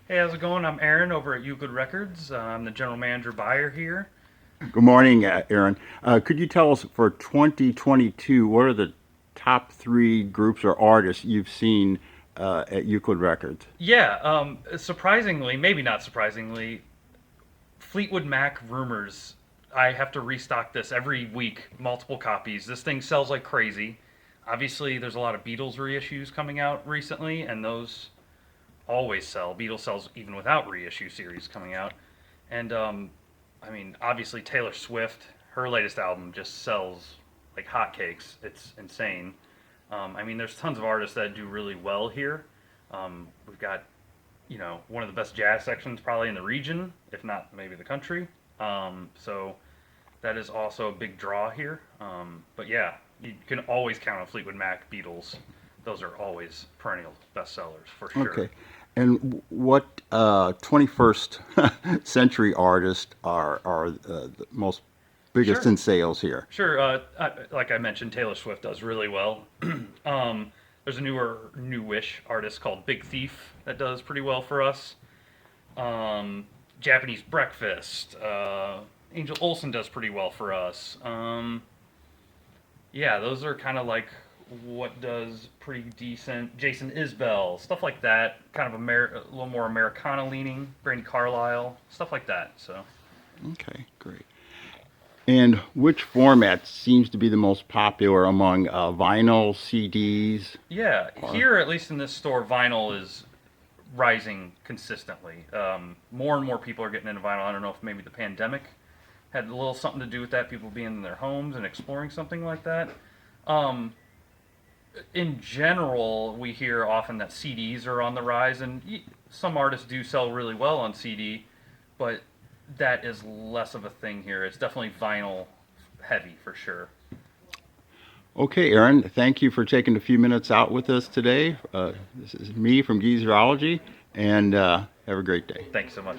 Hey, how's it going? I'm Aaron over at Euclid Records. I'm the general manager buyer here. Good morning, Aaron. Could you tell us for 2022, what are the top three groups or artists you've seen at Euclid Records? Yeah, surprisingly, maybe not surprisingly, Fleetwood Mac Rumors. I have to restock this every week, multiple copies. This thing sells like crazy. Obviously, there's a lot of Beatles reissues coming out recently, and those always sell. Beatles sells even without reissue series coming out. And I mean, obviously Taylor Swift, her latest album just sells like hotcakes. It's insane. I mean, there's tons of artists that do really well here. We've got, one of the best jazz sections probably in the region, if not maybe the country. So that is also a big draw here. But yeah, you can always count on Fleetwood Mac, Beatles. Those are always perennial bestsellers for sure. Okay. And what 21st century artists are the most biggest Sure. in sales here? Sure. Like I mentioned, Taylor Swift does really well. There's a newish artist called Big Thief that does pretty well for us. Japanese Breakfast. Angel Olsen does pretty well for us. Yeah, those are kind of like what does pretty decent. Jason Isbell, stuff like that. Kind of a little more Americana leaning. Brandy Carlisle, stuff like that. So. Okay, great. And which format seems to be the most popular among vinyl, CDs, Yeah, or? here at least in this store, vinyl is rising consistently. More and more people are getting into vinyl. I don't know if maybe the pandemic had a little something to do with that, people being in their homes and exploring something like that. Um, in general, we hear often that CDs are on the rise, and some artists do sell really well on CD, but that is less of a thing here. It's definitely vinyl heavy for sure. Okay, Aaron, thank you for taking a few minutes out with us today. This is me from Geezerology, and have a great day. Thanks so much.